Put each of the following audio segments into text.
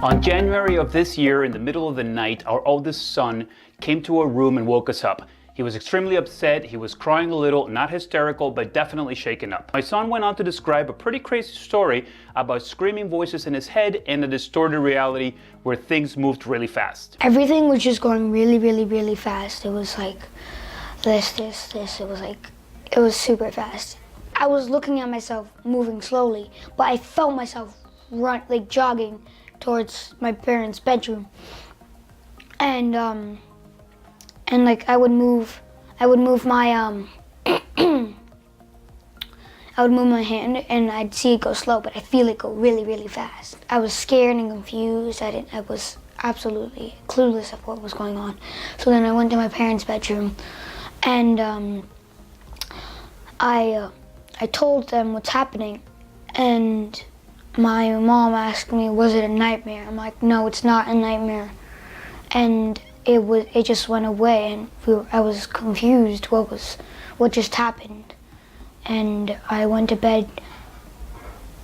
On January of this year, in the middle of the night, our oldest son came to our room and woke us up. He was extremely upset, he was crying a little, not hysterical, but definitely shaken up. My son went on to describe a pretty crazy story about screaming voices in his head and a distorted reality where things moved really fast. Everything was just going really fast. It was like this. It was super fast. I was looking at myself moving slowly, but I felt myself jogging towards my parents' bedroom. And like I would move my I would move my hand and I'd see it go slow, but I feel it go really fast. I was scared and confused. I was absolutely clueless of what was going on. So then I went to my parents' bedroom and I told them what's happening, and my mom asked me, was it a nightmare? I'm like, no, it's not a nightmare. And it just went away, and I was confused what just happened. And I went to bed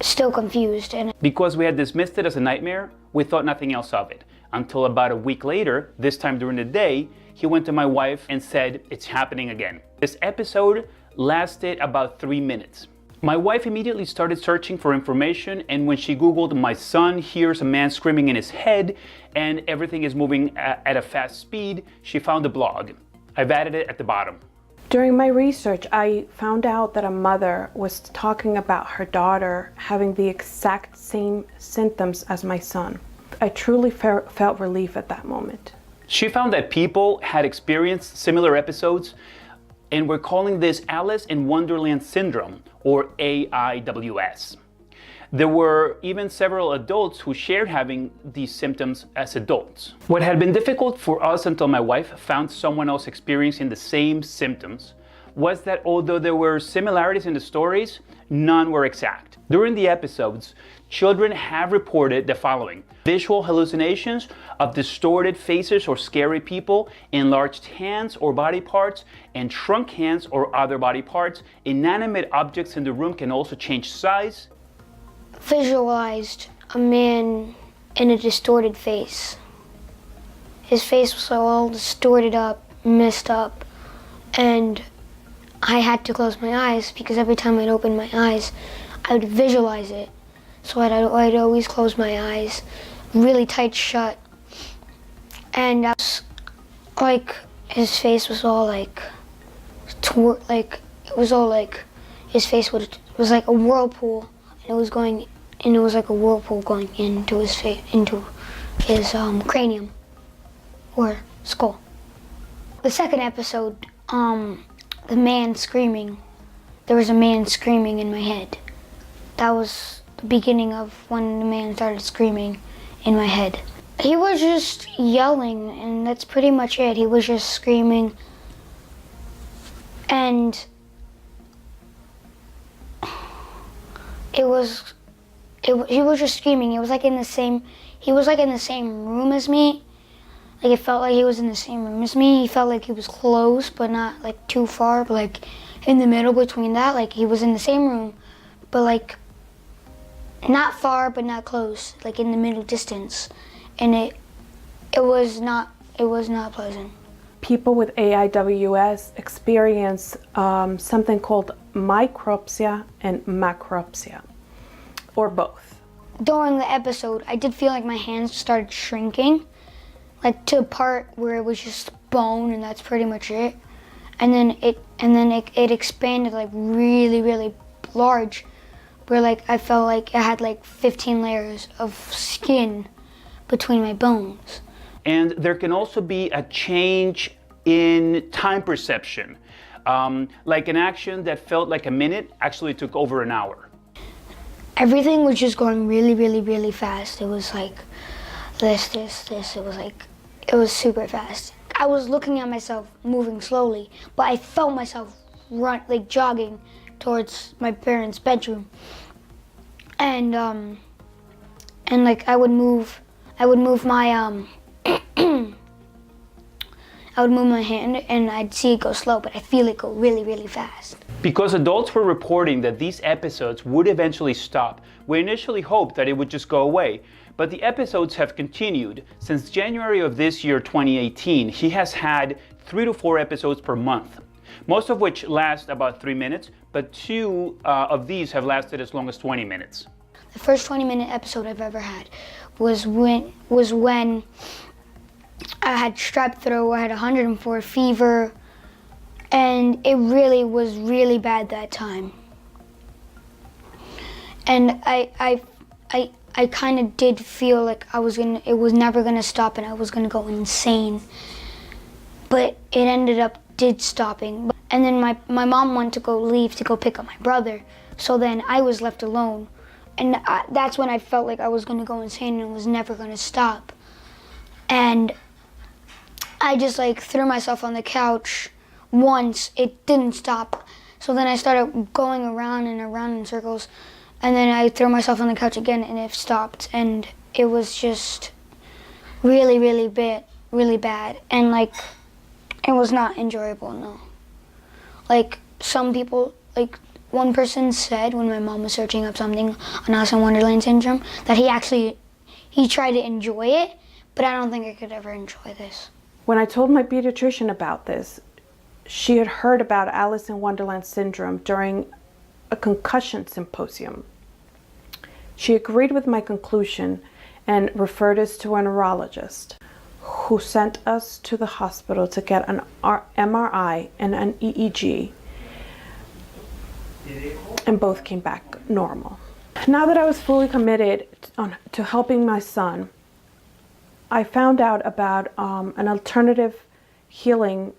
still confused. And because we had dismissed it as a nightmare, we thought nothing else of it. Until about a week later, this time during the day, he went to my wife and said, it's happening again. This episode lasted about 3 minutes. My wife immediately started searching for information, and when she Googled, my son hears a man screaming in his head and everything is moving at a fast speed, she found a blog. I've added it at the bottom. During my research, I found out that a mother was talking about her daughter having the exact same symptoms as my son. I truly felt relief at that moment. She found that people had experienced similar episodes, and we're calling this Alice in Wonderland Syndrome, or AIWS. There were even several adults who shared having these symptoms as adults. What had been difficult for us until my wife found someone else experiencing the same symptoms was that although there were similarities in the stories, none were exact. During the episodes, children have reported the following: visual hallucinations of distorted faces or scary people, enlarged hands or body parts, and shrunk hands or other body parts. Inanimate objects in the room can also change size. Visualized a man in a distorted face. His face was all distorted up, messed up, and I had to close my eyes because every time I'd open my eyes, I would visualize it. So I'd always close my eyes really tight shut. And I was like, his face was all his face was like a whirlpool, and it was like a whirlpool going into his face, into his cranium or skull. The second episode, the man screaming. There was a man screaming in my head. That was the beginning of when the man started screaming in my head. He was just yelling, and that's pretty much it. He was just screaming, and he was just screaming. He was like in the same room as me. Like it felt like he was in the same room as me. He felt like he was close, but not like too far, but like in the middle between that. Like he was in the same room, but like not far, but not close, like in the middle distance. And it was not pleasant. People with AIWS experience something called micropsia and macropsia, or both. During the episode, I did feel like my hands started shrinking, like to a part where it was just bone, and that's pretty much it. And then it expanded like really large, where like I felt like I had like 15 layers of skin between my bones. And there can also be a change in time perception. Like an action that felt like a minute actually took over an hour. Everything was just going really fast. It was like this. It was super fast. I was looking at myself moving slowly, but I felt myself jogging towards my parents' bedroom. And like I would move my I would move my hand and I'd see it go slow, but I feel it go really fast. Because adults were reporting that these episodes would eventually stop, we initially hoped that it would just go away. But the episodes have continued. Since January of this year, 2018, he has had 3 to 4 episodes per month, most of which last about 3 minutes, but 2 of these have lasted as long as 20 minutes. The first 20-minute episode I've ever had was when I had strep throat, I had 104 fever, and it really was really bad that time. And I kind of did feel like it was never gonna stop and I was gonna go insane. But it ended up stopping. And then my mom went to leave to go pick up my brother. So then I was left alone. And that's when I felt like I was gonna go insane and it was never gonna stop. And I just threw myself on the couch once, it didn't stop. So then I started going around and around in circles, and then I threw myself on the couch again and it stopped. And it was just really, really bad. And it was not enjoyable, no. Some people, one person said when my mom was searching up something on Alice in Wonderland Syndrome that he tried to enjoy it, but I don't think I could ever enjoy this. When I told my pediatrician about this, she had heard about Alice in Wonderland Syndrome during a concussion symposium. She agreed with my conclusion and referred us to a neurologist who sent us to the hospital to get an MRI and an EEG, and both came back normal. Now that I was fully committed to helping my son, I found out about an alternative healing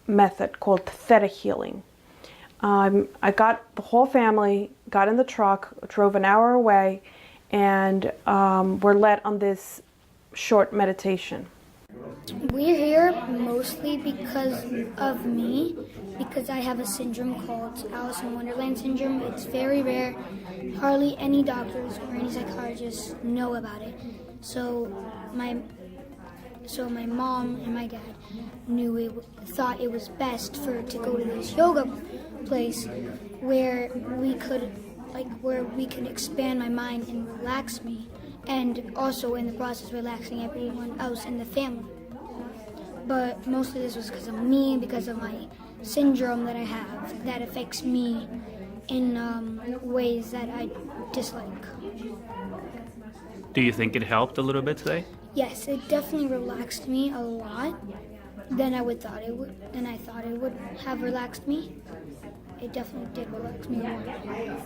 method called Vedic Healing. I got the whole family, got in the truck, drove an hour away, and were led on this short meditation. We're here mostly because of me, because I have a syndrome called Alice in Wonderland Syndrome. It's very rare. Hardly any doctors or any psychologists know about it. So my mom and my dad thought it was best to go to this yoga place where we could expand my mind and relax me, and also in the process relaxing everyone else in the family. But mostly this was because of me, because of my syndrome that I have that affects me in ways that I dislike. Do you think it helped a little bit today? Yes, it definitely relaxed me a lot than I thought it would have relaxed me. It definitely did relax me more.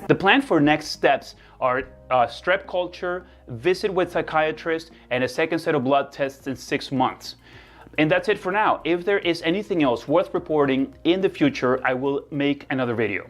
The plan for next steps are strep culture, visit with psychiatrist, and a second set of blood tests in 6 months. And that's it for now. If there is anything else worth reporting in the future, I will make another video.